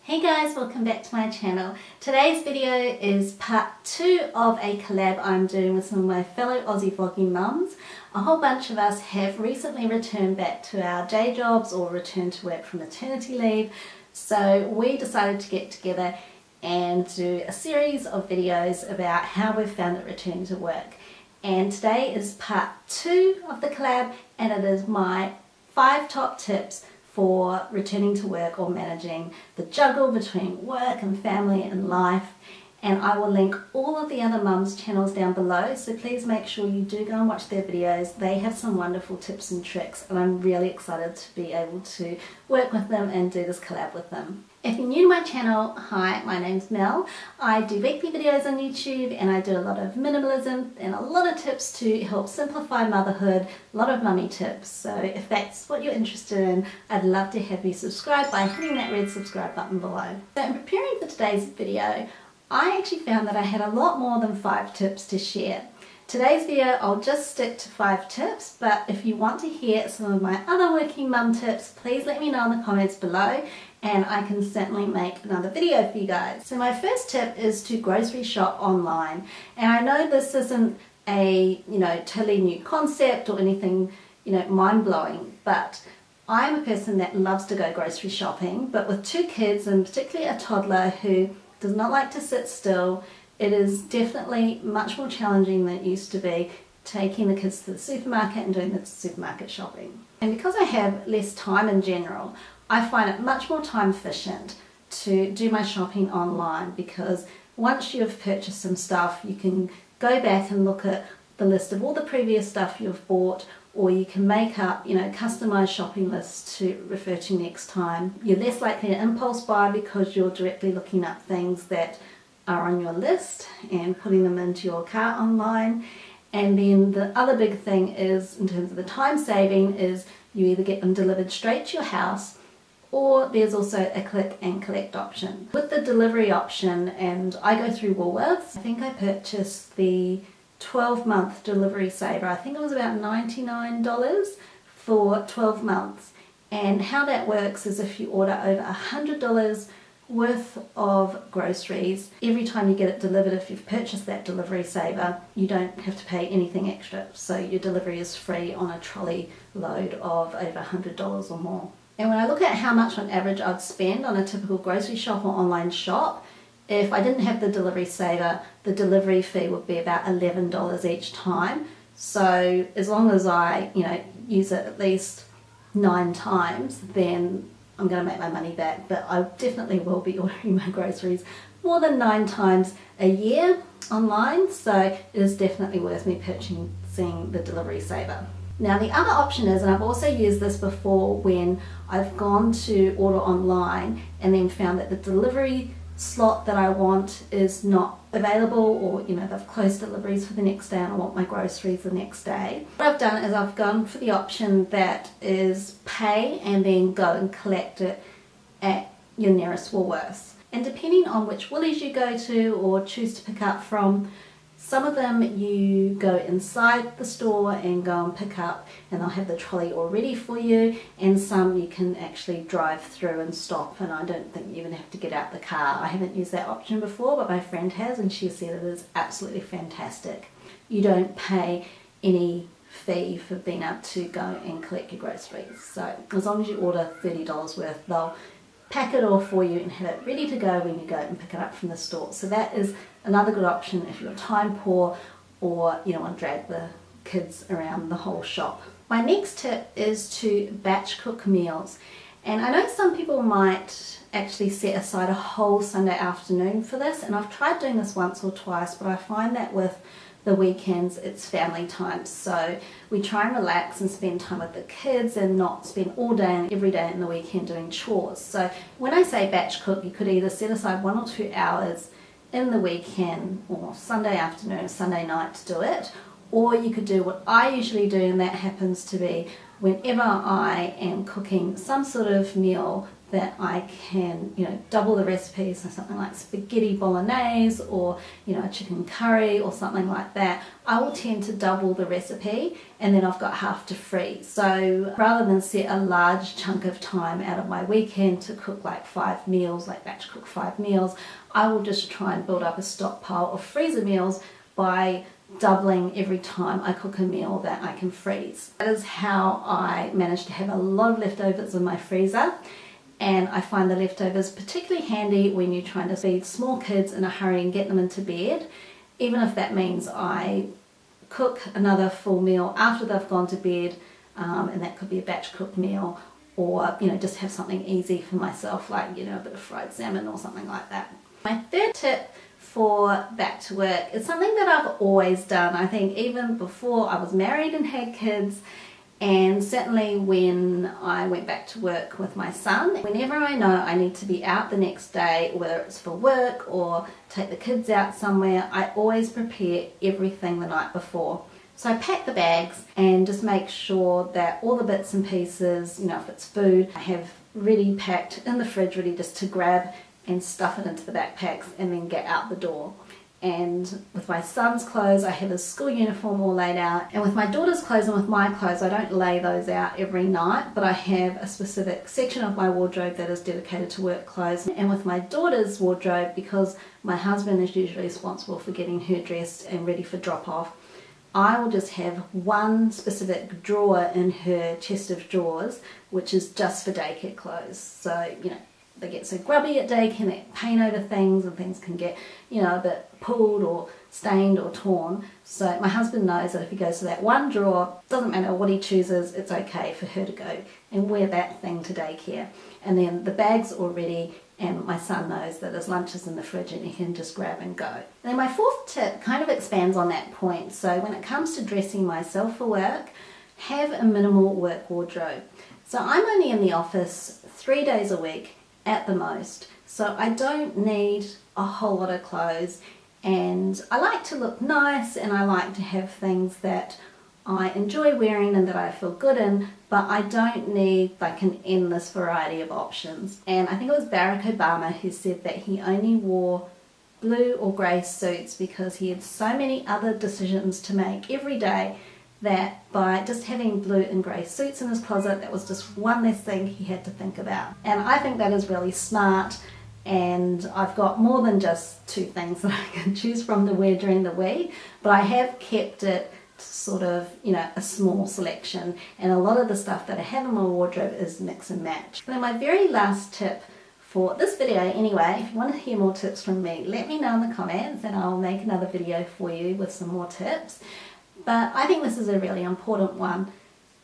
Hey guys, welcome back to my channel. Today's video is part 2 of a collab I'm doing with some of my fellow Aussie vlogging mums. A whole bunch of us have recently returned back to our day jobs or returned to work from maternity leave, so we decided to get together and do a series of videos about how we've found it returning to work. And today is part 2 of the collab, and it is my 5 top tips for returning to work or managing the juggle between work and family and life. And I will link all of the other mums' channels down below, so please make sure you do go and watch their videos. They have some wonderful tips and tricks, and I'm really excited to be able to work with them and do this collab with them. If you're new to my channel, hi, my name's Mel. I do weekly videos on YouTube, and I do a lot of minimalism and a lot of tips to help simplify motherhood, a lot of mummy tips. So if that's what you're interested in, I'd love to have you subscribe by hitting that red subscribe button below. So in preparing for today's video, I actually found that I had a lot more than 5 tips to share. Today's video I'll just stick to 5 tips, but if you want to hear some of my other working mum tips, please let me know in the comments below and I can certainly make another video for you guys. So my first tip is to grocery shop online. And I know this isn't a totally new concept or anything mind-blowing, but I'm a person that loves to go grocery shopping, but with 2 kids and particularly a toddler who does not like to sit still, it is definitely much more challenging than it used to be taking the kids to the supermarket and doing the supermarket shopping. And because I have less time in general, I find it much more time efficient to do my shopping online, because once you've purchased some stuff, you can go back and look at the list of all the previous stuff you've bought, or you can make up, customized shopping lists to refer to next time. You're less likely to impulse buy because you're directly looking up things that are on your list and putting them into your cart online. And then the other big thing is, in terms of the time saving, is you either get them delivered straight to your house, or there's also a click and collect option. With the delivery option, and I go through Woolworths, I think I purchased the 12-month delivery saver. I think it was about $99 for 12 months. And how that works is if you order over $100 worth of groceries, every time you get it delivered, if you've purchased that delivery saver, you don't have to pay anything extra. So your delivery is free on a trolley load of over $100 or more. And when I look at how much on average I'd spend on a typical grocery shop or online shop, if I didn't have the delivery saver, the delivery fee would be about $11 each time. So as long as I, use it at least 9 times, then I'm going to make my money back. But I definitely will be ordering my groceries more than 9 times a year online, so it is definitely worth me purchasing the delivery saver. Now the other option is, and I've also used this before when I've gone to order online and then found that the delivery slot that I want is not available, or they've closed deliveries for the next day and I want my groceries the next day. What I've done is I've gone for the option that is pay and then go and collect it at your nearest Woolworths. And depending on which Woolies you go to or choose to pick up from, some of them you go inside the store and go and pick up and they'll have the trolley all ready for you, and some you can actually drive through and stop, and I don't think you even have to get out the car. I haven't used that option before, but my friend has, and she said it is absolutely fantastic. You don't pay any fee for being able to go and collect your groceries. So as long as you order $30 worth, they'll pack it all for you and have it ready to go when you go and pick it up from the store. So that is another good option if you're time poor or you don't want to drag the kids around the whole shop. My next tip is to batch cook meals. And I know some people might actually set aside a whole Sunday afternoon for this, and I've tried doing this once or twice, but I find that with the weekends it's family time, so we try and relax and spend time with the kids and not spend all day and every day in the weekend doing chores. So when I say batch cook, you could either set aside 1 or 2 hours in the weekend or Sunday afternoon or Sunday night to do it, or you could do what I usually do, and that happens to be whenever I am cooking some sort of meal that I can, double the recipe, so something like spaghetti bolognese or, a chicken curry or something like that, I will tend to double the recipe and then I've got half to freeze. So rather than set a large chunk of time out of my weekend to cook like 5 meals, like batch cook 5 meals, I will just try and build up a stockpile of freezer meals by doubling every time I cook a meal that I can freeze. That is how I manage to have a lot of leftovers in my freezer. And I find the leftovers particularly handy when you're trying to feed small kids in a hurry and get them into bed, even if that means I cook another full meal after they've gone to bed, and that could be a batch cooked meal, or just have something easy for myself, like a bit of fried salmon or something like that. My third tip for back to work is something that I've always done, I think even before I was married and had kids. And certainly when I went back to work with my son, whenever I know I need to be out the next day, whether it's for work or take the kids out somewhere, I always prepare everything the night before. So I pack the bags and just make sure that all the bits and pieces, if it's food, I have ready packed in the fridge, ready just to grab and stuff it into the backpacks and then get out the door. And with my son's clothes, I have his school uniform all laid out. And with my daughter's clothes and with my clothes, I don't lay those out every night, but I have a specific section of my wardrobe that is dedicated to work clothes. And with my daughter's wardrobe, because my husband is usually responsible for getting her dressed and ready for drop off, I will just have one specific drawer in her chest of drawers, which is just for daycare clothes. So, they get so grubby at daycare and they paint over things and things can get, a bit pulled or stained or torn. So my husband knows that if he goes to that one drawer, doesn't matter what he chooses, it's okay for her to go and wear that thing to daycare. And then the bag's all ready and my son knows that his lunch is in the fridge and he can just grab and go. And then my fourth tip kind of expands on that point. So when it comes to dressing myself for work, have a minimal work wardrobe. So I'm only in the office 3 days a week at the most, so I don't need a whole lot of clothes, and I like to look nice and I like to have things that I enjoy wearing and that I feel good in, but I don't need like an endless variety of options. And I think it was Barack Obama who said that he only wore blue or grey suits because he had so many other decisions to make every day that by just having blue and grey suits in his closet, that was just one less thing he had to think about. And I think that is really smart, and I've got more than just 2 things that I can choose from to wear during the week, but I have kept it sort of, a small selection, and a lot of the stuff that I have in my wardrobe is mix and match. And then my very last tip for this video anyway, if you want to hear more tips from me, let me know in the comments and I'll make another video for you with some more tips. But I think this is a really important one,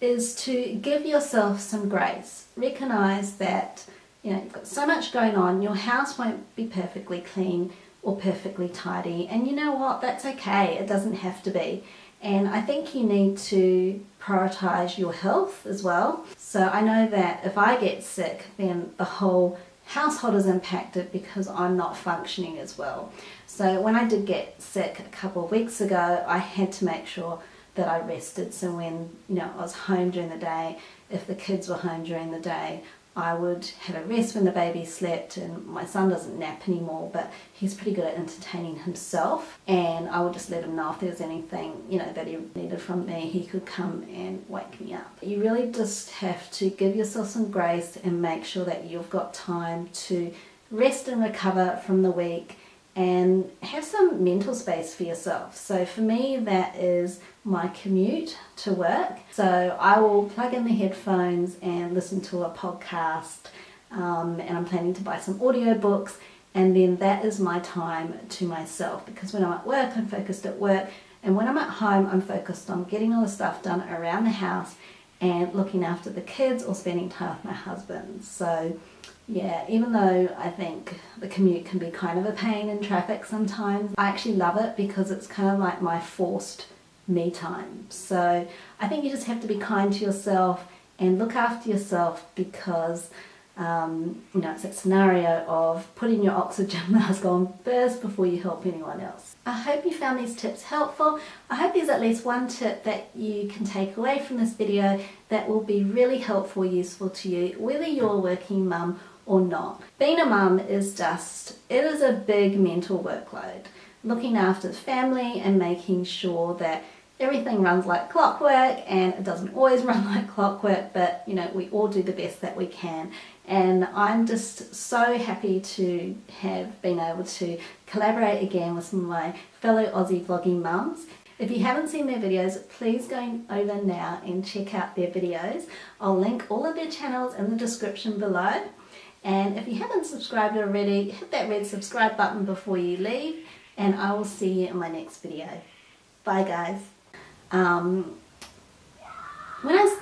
is to give yourself some grace. Recognize that you've got so much going on, your house won't be perfectly clean or perfectly tidy, and you know what, that's okay, it doesn't have to be. And I think you need to prioritize your health as well. So I know that if I get sick, then the whole household is impacted because I'm not functioning as well. So when I did get sick a couple of weeks ago, I had to make sure that I rested. So when I was home during the day, if the kids were home during the day, I would have a rest when the baby slept, and my son doesn't nap anymore, but he's pretty good at entertaining himself, and I would just let him know if there was anything that he needed from me, he could come and wake me up. You really just have to give yourself some grace and make sure that you've got time to rest and recover from the week and have some mental space for yourself. So for me, that is my commute to work. So I will plug in the headphones and listen to a podcast, and I'm planning to buy some audiobooks, and then that is my time to myself, because when I'm at work, I'm focused at work, and when I'm at home, I'm focused on getting all the stuff done around the house and looking after the kids or spending time with my husband. So yeah, even though I think the commute can be kind of a pain in traffic sometimes, I actually love it because it's kind of like my forced me time. So I think you just have to be kind to yourself and look after yourself, because it's that scenario of putting your oxygen mask on first before you help anyone else. I hope you found these tips helpful. I hope there's at least one tip that you can take away from this video that will be really helpful, useful to you, whether you're a working mum or not. Being a mum is it is a big mental workload. Looking after the family and making sure that everything runs like clockwork, and it doesn't always run like clockwork, but you know, we all do the best that we can. And I'm just so happy to have been able to collaborate again with some of my fellow Aussie vlogging mums. If you haven't seen their videos, please go over now and check out their videos. I'll link all of their channels in the description below. And if you haven't subscribed already, hit that red subscribe button before you leave, and I will see you in my next video. Bye guys. When I